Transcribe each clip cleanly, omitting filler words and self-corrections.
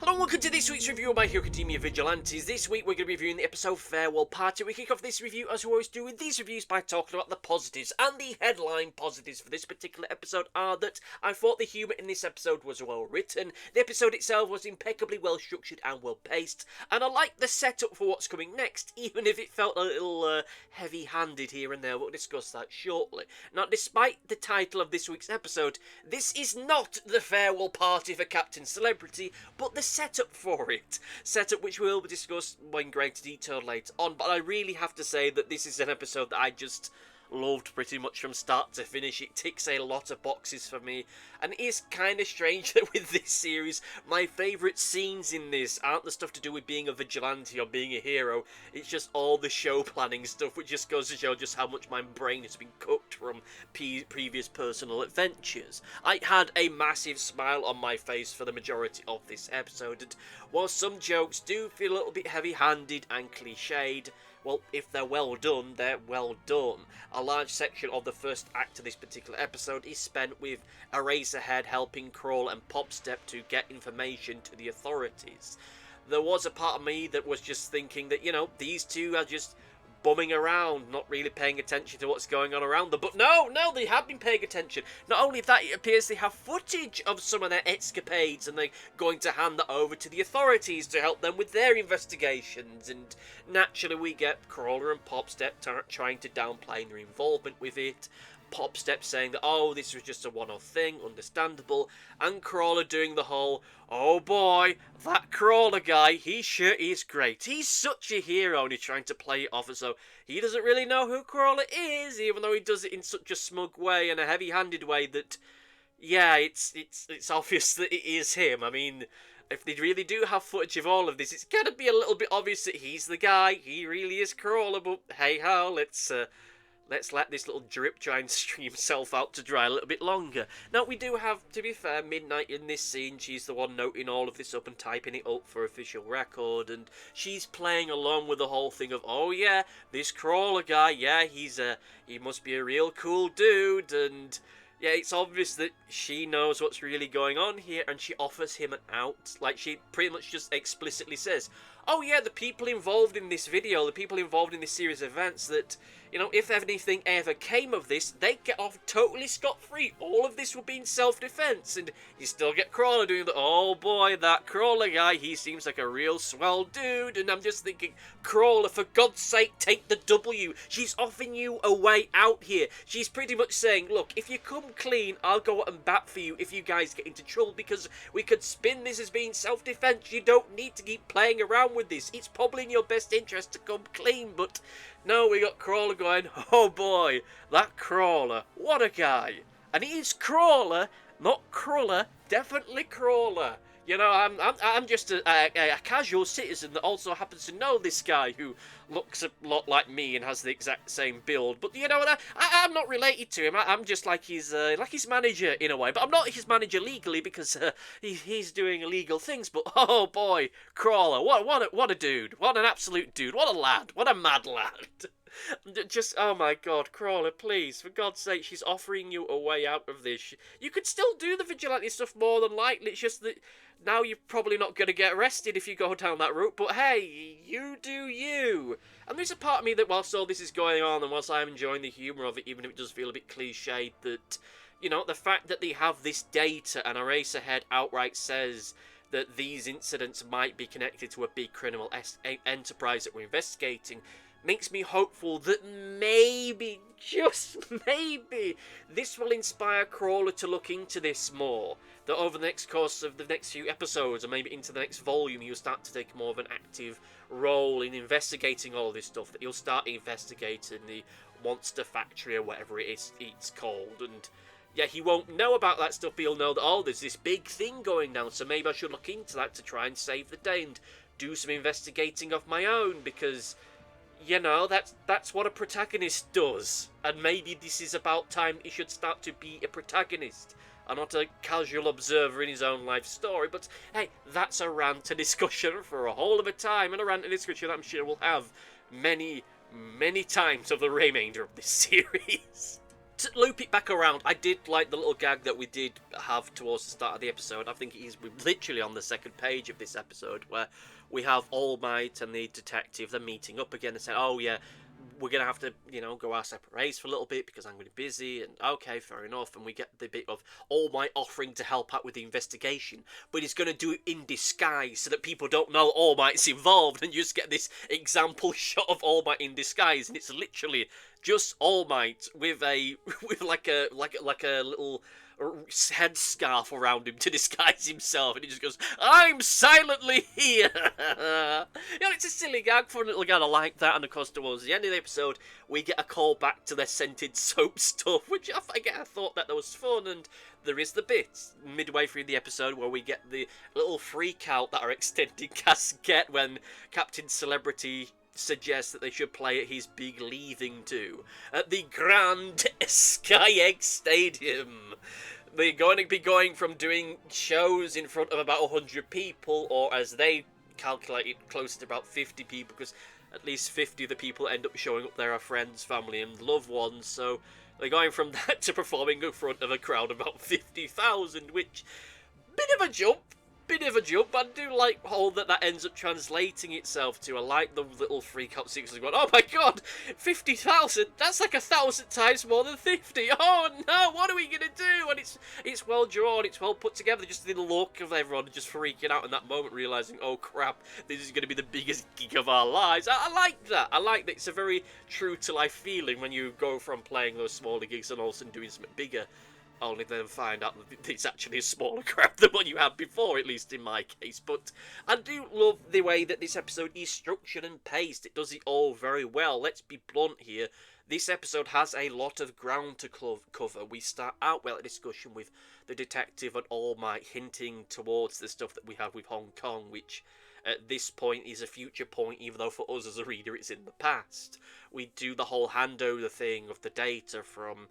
Hello and welcome to this week's review of My Hero Academia Vigilantes. This week we're going to be reviewing the episode Farewell Party. We kick off this review, as we always do with these reviews, by talking about the positives. And the headline positives for this particular episode are that I thought the humour in this episode was well written, the episode itself was impeccably well structured and well paced, and I liked the setup for what's coming next, even if it felt a little heavy-handed here and there. We'll discuss that shortly. Now, despite the title of this week's episode, this is not the farewell party for Captain Celebrity, but the setup for it. Setup which we'll discuss in greater detail later on, but I really have to say that this is an episode that I just loved pretty much from start to finish. It ticks a lot of boxes for me, and it is kind of strange that with this series, my favourite scenes in this aren't the stuff to do with being a vigilante or being a hero. It's just all the show planning stuff, which just goes to show just how much my brain has been cooked from previous personal adventures. I had a massive smile on my face for the majority of this episode, and while some jokes do feel a little bit heavy-handed and cliched, well, if they're well done, they're well done. A large section of the first act of this particular episode is spent with Eraserhead helping Crawl and Popstep to get information to the authorities. There was a part of me that was just thinking that, you know, these two are just bumming around, not really paying attention to what's going on around them. But no, they have been paying attention. Not only that, it appears they have footage of some of their escapades, and they're going to hand that over to the authorities to help them with their investigations. And naturally, we get Crawler and Popstep trying to downplay their involvement with it. Popstep saying that, oh, this was just a one-off thing, understandable, and Crawler doing the whole, oh boy, that Crawler guy, he sure is great. He's such a hero, and he's trying to play it off as though he doesn't really know who Crawler is, even though he does it in such a smug way and a heavy-handed way that, yeah, it's obvious that it is him. I mean, if they really do have footage of all of this, it's gonna be a little bit obvious that he's the guy, he really is Crawler, but hey-ho, let's let this little drip try and stream himself out to dry a little bit longer. Now, we do have, to be fair, Midnight in this scene. She's the one noting all of this up and typing it up for official record, and she's playing along with the whole thing of, oh yeah, this Crawler guy, yeah, he must be a real cool dude, and yeah, it's obvious that she knows what's really going on here, and she offers him an out. Like, she pretty much just explicitly says, oh yeah, the people involved in this video, the people involved in this series of events, that, you know, if anything ever came of this, they'd get off totally scot-free. All of this would be in self-defense, and you still get Crawler doing the, oh boy, that Crawler guy, he seems like a real swell dude, and I'm just thinking, Crawler, for God's sake, take the W. She's offering you a way out here. She's pretty much saying, look, if you come clean, I'll go out and bat for you if you guys get into trouble, because we could spin this as being self-defense. You don't need to keep playing around with this. It's probably in your best interest to come clean, but no, we got Crawler going, oh boy, that Crawler, what a guy. And he is Crawler, not Cruller, definitely Crawler. You know, I'm just a casual citizen that also happens to know this guy who looks a lot like me and has the exact same build. But you know what? I'm not related to him. I'm just like his manager in a way. But I'm not his manager legally because he's doing illegal things. But oh boy, Crawler, what a dude! What an absolute dude! What a lad! What a mad lad! Just, oh my god, Crawler, please, for God's sake, she's offering you a way out of this. You could still do the vigilante stuff more than likely, it's just that now you're probably not going to get arrested if you go down that route, but hey, you do you. And there's a part of me that whilst all this is going on, and whilst I'm enjoying the humour of it, even if it does feel a bit cliched, that, you know, the fact that they have this data and Eraserhead outright says that these incidents might be connected to a big criminal enterprise that we're investigating, makes me hopeful that maybe, just maybe, this will inspire Crawler to look into this more. That over the next course of the next few episodes, or maybe into the next volume, he'll start to take more of an active role in investigating all this stuff. That he'll start investigating the Monster Factory or whatever it's called. And yeah, he won't know about that stuff, but he'll know that, oh, there's this big thing going down, so maybe I should look into that to try and save the day and do some investigating of my own, because, you know, that's what a protagonist does. And maybe this is about time he should start to be a protagonist and not a casual observer in his own life story. But hey, that's a rant and discussion for a whole of a time, and a rant and discussion I'm sure we'll have many, many times of the remainder of this series. to loop it back around, I did like the little gag that we did have towards the start of the episode. I think it is literally on the second page of this episode, where we have All Might and the detective, they're meeting up again and saying, oh yeah, we're going to have to, go our separate ways for a little bit because I'm going to be busy, and okay, fair enough. And we get the bit of All Might offering to help out with the investigation, but he's going to do it in disguise so that people don't know All Might's involved, and you just get this example shot of All Might in disguise, and it's literally just All Might with like a little headscarf around him to disguise himself, and he just goes, I'm silently here. It's a silly gag, fun little gag, I like that. And of course, towards the end of the episode, we get a call back to their scented soap stuff, which I thought that was fun. And there is the bit midway through the episode where we get the little freak out that our extended cast get when Captain Celebrity suggests that they should play at his big leaving do at the Grand Sky Egg Stadium. They're going to be going from doing shows in front of about 100 people, or as they calculate it, close to about 50 people, because at least 50 of the people that end up showing up there are friends, family and loved ones. So they're going from that to performing in front of a crowd of about 50,000, which, bit of a jump, but I do like how that ends up translating itself to. I like the little freak out sequences going, oh my god, 50,000, that's like 1,000 times more than 50, oh no, what are we going to do? And it's well drawn, it's well put together, just the look of everyone just freaking out in that moment, realising, oh crap, this is going to be the biggest gig of our lives. I like that, it's a very true to life feeling when you go from playing those smaller gigs and all of a sudden doing something bigger, only then find out that it's actually a smaller crowd than what you had before, at least in my case. But I do love the way that this episode is structured and paced. It does it all very well. Let's be blunt here. This episode has a lot of ground to cover. We start out with a discussion with the detective and All Might hinting towards the stuff that we have with Hong Kong, which at this point is a future point, even though for us as a reader it's in the past. We do the whole handover thing of the data from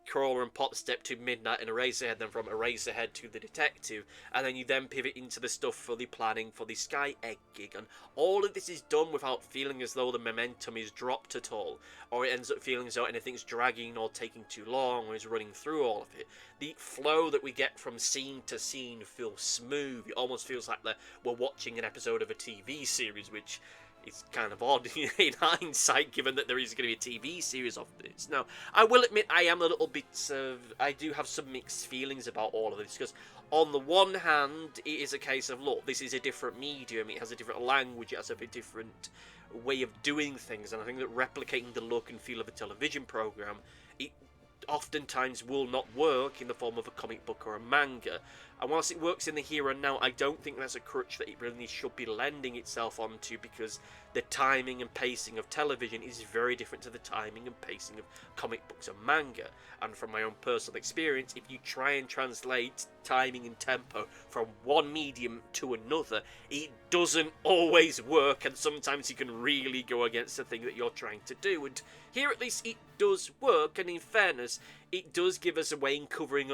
Crawler and Potstep to Midnight and Eraserhead, then from Eraserhead to the detective, and then you then pivot into the stuff for the planning for the Sky Egg gig, and all of this is done without feeling as though the momentum is dropped at all, or it ends up feeling as though anything's dragging or taking too long or is running through all of it. The flow that we get from scene to scene feels smooth. It almost feels like we're watching an episode of a TV series, which it's kind of odd in hindsight, given that there is going to be a TV series of this. Now, I will admit I am a little bit I do have some mixed feelings about all of this, because on the one hand, it is a case of, look, this is a different medium, it has a different language, it has a bit different way of doing things, and I think that replicating the look and feel of a television program, it oftentimes will not work in the form of a comic book or a manga. And whilst it works in the here and now, I don't think that's a crutch that it really should be lending itself onto, because the timing and pacing of television is very different to the timing and pacing of comic books and manga. And from my own personal experience, if you try and translate timing and tempo from one medium to another, it doesn't always work, and sometimes you can really go against the thing that you're trying to do. And here at least it does work, and in fairness, it does give us a way in covering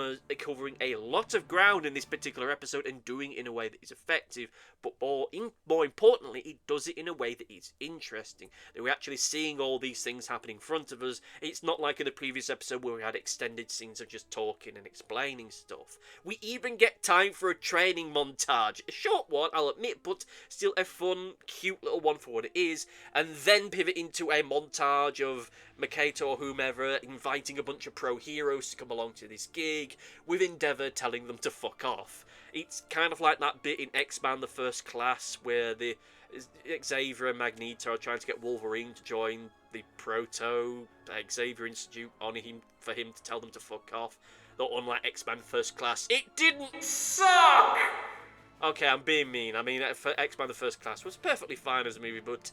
a lot of ground in this particular episode, and doing it in a way that is effective, but more importantly, it does it in a way that is interesting, that we're actually seeing all these things happen in front of us. It's not like in the previous episode where we had extended scenes of just talking and explaining stuff. We even get time for a training montage, a short one, I'll admit, but still a fun, cute little one for what it is, and then pivot into a montage of Makoto or whomever inviting a bunch of pro heroes to come along to this gig, with Endeavour telling them to fuck off. It's kind of like that bit in X-Men: The First Class where the Xavier and Magneto are trying to get Wolverine to join the Proto Xavier Institute for him to tell them to fuck off. Though unlike X-Men First Class, it didn't suck! Okay, I'm being mean. I mean, X-Men: The First Class was perfectly fine as a movie, but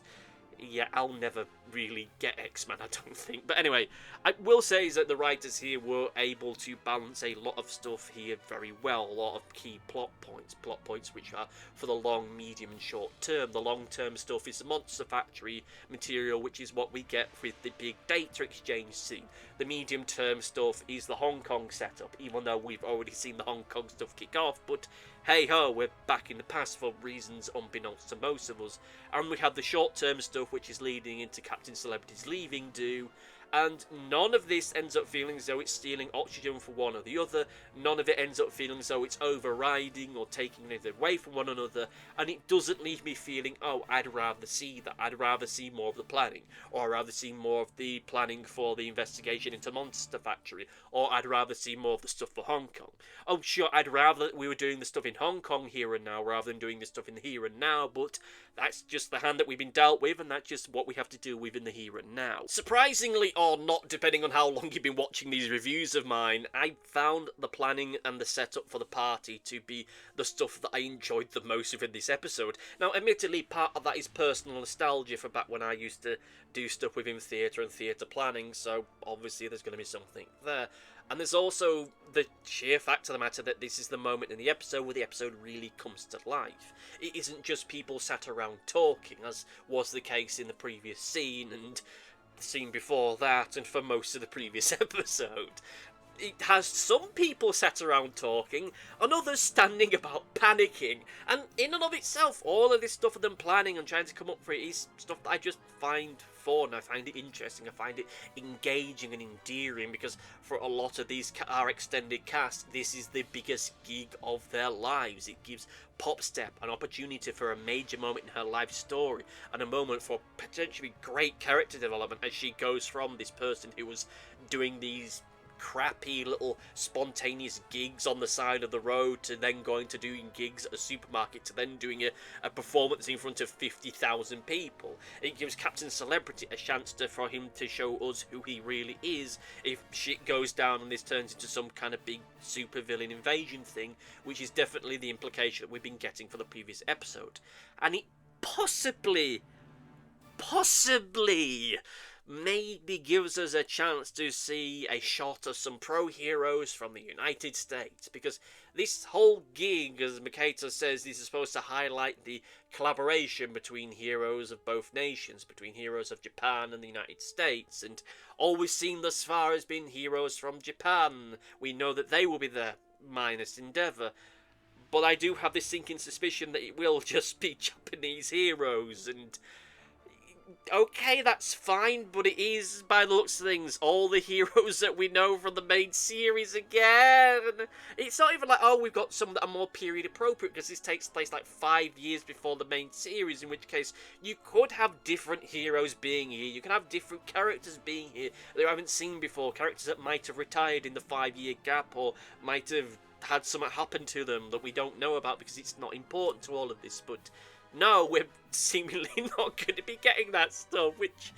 yeah, I'll never really get X-Men, I don't think. But anyway, I will say is that the writers here were able to balance a lot of stuff here very well. A lot of key plot points which are for the long, medium and short term. The long term stuff is the Monster Factory material, which is what we get with the big data exchange scene. The medium term stuff is the Hong Kong setup, even though we've already seen the Hong Kong stuff kick off, but hey ho, we're back in the past for reasons unbeknownst to most of us. And we have the short term stuff, which is leading into Captain Celebrity's leaving do, And none of this ends up feeling as though it's stealing oxygen from one or the other. None of it ends up feeling as though it's overriding or taking anything away from one another. And it doesn't leave me feeling, oh, I'd rather see that. I'd rather see more of the planning. Or I'd rather see more of the planning for the investigation into Monster Factory. Or I'd rather see more of the stuff for Hong Kong. Oh, sure, I'd rather that we were doing the stuff in Hong Kong here and now rather than doing the stuff in the here and now. But that's just the hand that we've been dealt with, and that's just what we have to deal with in the here and now. Surprisingly or not, depending on how long you've been watching these reviews of mine, I found the planning and the setup for the party to be the stuff that I enjoyed the most within this episode. Now, admittedly, part of that is personal nostalgia for back when I used to do stuff within theatre and theatre planning, so obviously there's going to be something there. And there's also the sheer fact of the matter that this is the moment in the episode where the episode really comes to life. It isn't just people sat around talking, as was the case in the previous scene and the scene before that, and for most of the previous episode. It has some people sat around talking, and others standing about panicking. And in and of itself, all of this stuff of them planning and trying to come up for it is stuff that I just find fun. I find it interesting. I find it engaging and endearing, because for a lot of these our extended cast, this is the biggest gig of their lives. It gives Popstep an opportunity for a major moment in her life story, and a moment for potentially great character development as she goes from this person who was doing these crappy little spontaneous gigs on the side of the road to then going to doing gigs at a supermarket to then doing a performance in front of 50,000 people. It gives Captain Celebrity a chance for him to show us who he really is if shit goes down and this turns into some kind of big supervillain invasion thing, which is definitely the implication that we've been getting for the previous episode. And it possibly maybe gives us a chance to see a shot of some pro-heroes from the United States, because this whole gig, as Makata says, this is supposed to highlight the collaboration between heroes of both nations, between heroes of Japan and the United States, and all we've seen thus far has been heroes from Japan. We know that they will be there, minus Endeavour. But I do have this sinking suspicion that it will just be Japanese heroes, and okay, that's fine, but it is, by the looks of things, all the heroes that we know from the main series again. It's not even like, oh, we've got some that are more period appropriate, because this takes place like 5 years before the main series, in which case you could have different heroes being here, you can have different characters being here that you haven't seen before, characters that might have retired in the 5-year gap, or might have had something happen to them that we don't know about because it's not important to all of this, but no, we're seemingly not going to be getting that stuff, which,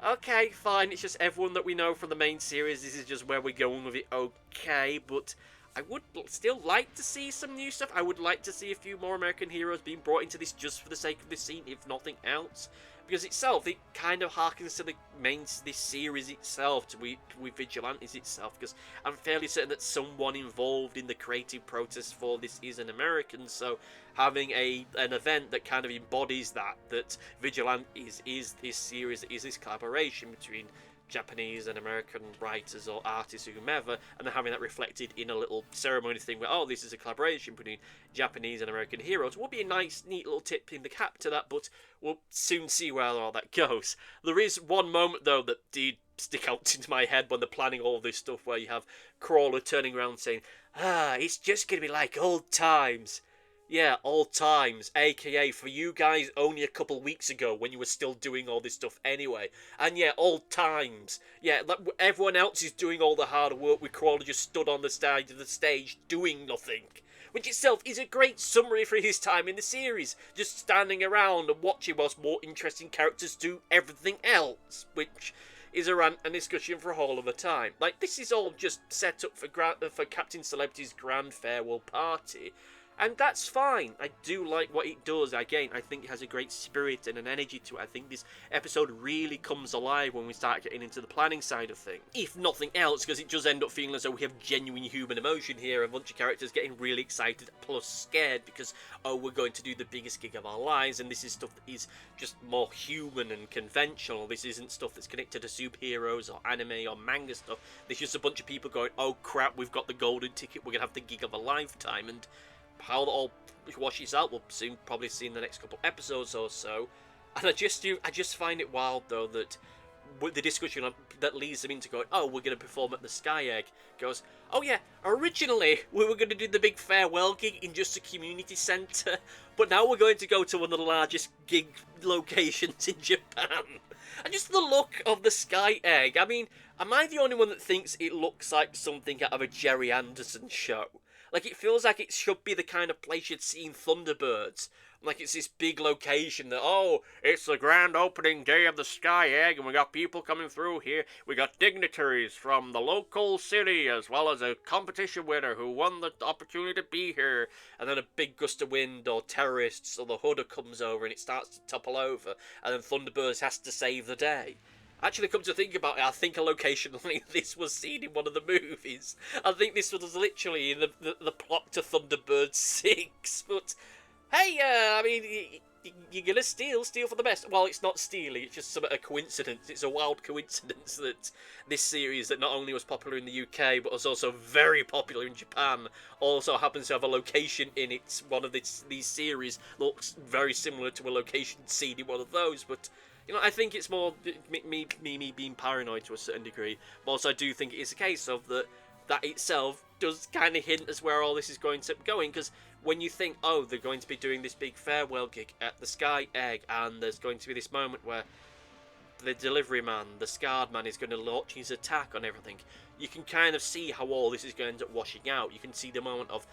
okay, fine, it's just everyone that we know from the main series, this is just where we're going with it, okay, but I would still like to see some new stuff. I would like to see a few more American heroes being brought into this just for the sake of this scene, if nothing else. Because itself, it kind of harkens to this series itself, with Vigilantes itself, because I'm fairly certain that someone involved in the creative process for this is an American, so having an event that kind of embodies that Vigilantes is this series, is this collaboration between Japanese and American writers or artists or whomever, and then having that reflected in a little ceremony thing where, oh, this is a collaboration between Japanese and American heroes, would be a nice, neat little tip in the cap to that, but we'll soon see where all that goes. There is one moment, though, that did stick out into my head when they're planning all this stuff, where you have Crawler turning around saying, it's just going to be like old times. Yeah, old times, aka for you guys only a couple weeks ago when you were still doing all this stuff anyway. And yeah, old times. Yeah, like everyone else is doing all the hard work, with Crawler just stood on the side of the stage doing nothing. Which itself is a great summary for his time in the series. Just standing around and watching whilst more interesting characters do everything else. Which is a rant and discussion for a whole other time. Like, this is all just set up for Captain Celebrity's grand farewell party. And that's fine. I do like what it does. Again, I think it has a great spirit and an energy to it. I think this episode really comes alive when we start getting into the planning side of things. If nothing else, because it does end up feeling as though we have genuine human emotion here. A bunch of characters getting really excited plus scared because, oh, we're going to do the biggest gig of our lives. And this is stuff that is just more human and conventional. This isn't stuff that's connected to superheroes or anime or manga stuff. There's just a bunch of people going, oh crap, we've got the golden ticket. We're going to have the gig of a lifetime. And how it all washes out, we'll soon probably see in the next couple episodes or so. And I just find it wild, though, that with the discussion that leads them into going, oh, we're going to perform at the Sky Egg, goes, oh yeah, originally we were going to do the big farewell gig in just a community centre, but now we're going to go to one of the largest gig locations in Japan. And just the look of the Sky Egg, I mean, am I the only one that thinks it looks like something out of a Jerry Anderson show? Like, it feels like it should be the kind of place you'd see in Thunderbirds. Like, it's this big location that, oh, it's the grand opening day of the Sky Egg, and we got people coming through here. We got dignitaries from the local city, as well as a competition winner who won the opportunity to be here. And then a big gust of wind, or terrorists, or the hood comes over, and it starts to topple over. And then Thunderbirds has to save the day. Actually, come to think about it, I think a location like this was seen in one of the movies. I think this was literally in the plot to Thunderbird 6. But, hey, I mean, you're going to steal for the best. Well, it's not stealing, it's just a coincidence. It's a wild coincidence that this series that not only was popular in the UK, but was also very popular in Japan, also happens to have a location in it. One of these series looks very similar to a location seen in one of those, but... You know, I think it's more me being paranoid to a certain degree, but also I do think it is a case of that itself does kind of hint as where all this is going, because when you think, oh, they're going to be doing this big farewell gig at the Sky Egg, and there's going to be this moment where the delivery man, the scarred man, is going to launch his attack on everything, you can kind of see how all this is going to end up washing out. You can see the moment of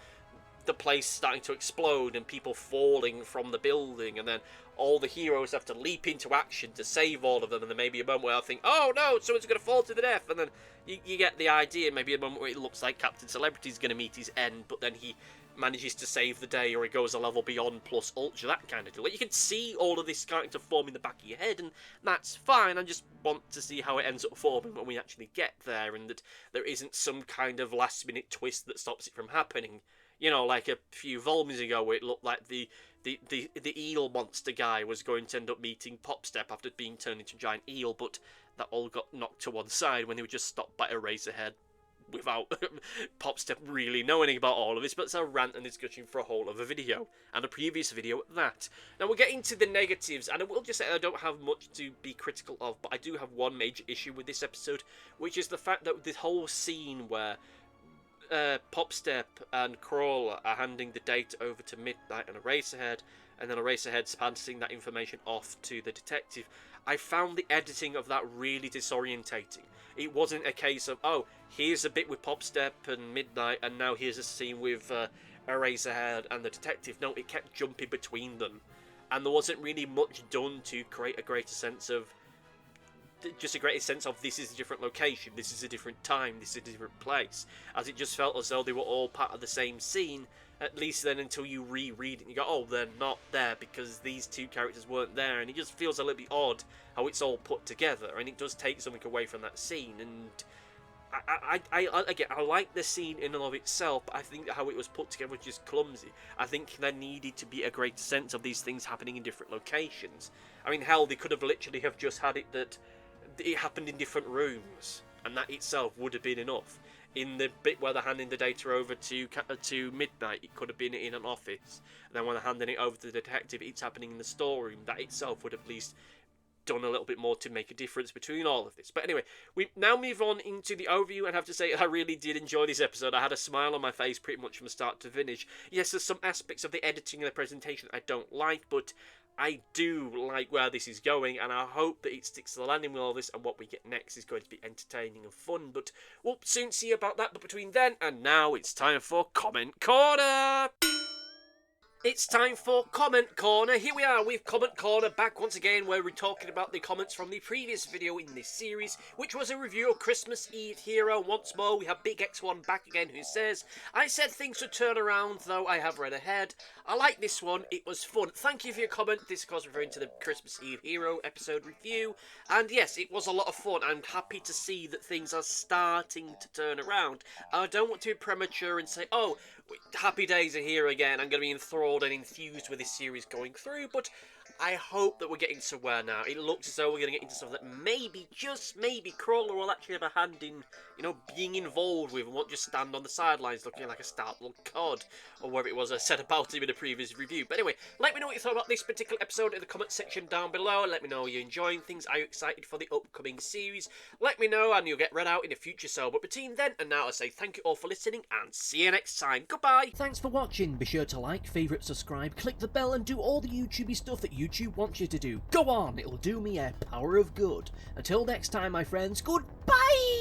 the place starting to explode and people falling from the building, and then all the heroes have to leap into action to save all of them, and then maybe a moment where I think, oh no, someone's going to fall to the death, and then you get the idea, maybe a moment where it looks like Captain Celebrity's going to meet his end, but then he manages to save the day, or he goes a level beyond plus ultra, that kind of deal. Like, you can see all of this starting to form in the back of your head, and that's fine. I just want to see how it ends up forming when we actually get there, and that there isn't some kind of last minute twist that stops it from happening. You know, like a few volumes ago, where it looked like the eel monster guy was going to end up meeting Popstep after being turned into a giant eel, but that all got knocked to one side when they were just stopped by Eraserhead without Popstep really knowing about all of this. But it's a rant and discussion for a whole other video, and a previous video at that. Now we're getting to the negatives, and I will just say I don't have much to be critical of, but I do have one major issue with this episode, which is the fact that this whole scene where Popstep and Crawl are handing the data over to Midnight and Eraserhead, and then Eraserhead's passing that information off to the detective. I found the editing of that really disorientating. It wasn't a case of, oh, here's a bit with Popstep and Midnight, and now here's a scene with Eraserhead and the detective. No, it kept jumping between them, and there wasn't really much done to create a greater sense of this is a different location, this is a different time, this is a different place, as it just felt as though they were all part of the same scene, at least then until you reread it and you go, oh, they're not there because these two characters weren't there, and it just feels a little bit odd how it's all put together, and it does take something away from that scene. And I like the scene in and of itself, but I think how it was put together was just clumsy. I think there needed to be a greater sense of these things happening in different locations. I mean, hell, they could have literally have just had it that it happened in different rooms, and that itself would have been enough. In the bit where they're handing the data over to Midnight, it could have been in an office, and then when they're handing it over to the detective, it's happening in the storeroom. That itself would have at least done a little bit more to make a difference between all of this. But anyway, we now move on into the overview, and I have to say I really did enjoy this episode. I had a smile on my face pretty much from start to finish. Yes, there's some aspects of the editing and the presentation I don't like, but I do like where this is going, and I hope that it sticks to the landing with all this, and what we get next is going to be entertaining and fun. But we'll soon see about that. But between then and now, it's time for Comment Corner! It's time for Comment Corner. Here we are with Comment Corner, back once again, where we're talking about the comments from the previous video in this series, which was a review of Christmas Eve Hero. Once more, we have Big X1 back again, who says, I said things would turn around, though I have read ahead. I like this one, it was fun. Thank you for your comment. This, of course, referring to the Christmas Eve Hero episode review. And yes, it was a lot of fun. I'm happy to see that things are starting to turn around. I don't want to be premature and say, oh, happy days are here again, I'm going to be enthralled and enthused with this series going through, but I hope that we're getting somewhere now. It looks as though we're going to get into something that maybe, just maybe, Crawler will actually have a hand in, being involved with and won't just stand on the sidelines looking like a startled cod, or whatever it was I said about him in a previous review. But anyway, let me know what you thought about this particular episode in the comment section down below. Let me know you're enjoying things. Are you excited for the upcoming series? Let me know and you'll get read out in a future show. But between then and now, I say thank you all for listening and see you next time. Goodbye! Thanks for watching. Be sure to like, favourite, subscribe, click the bell and do all the YouTubey stuff that YouTube wants you to do. Go on, it'll do me a power of good. Until next time, my friends, goodbye!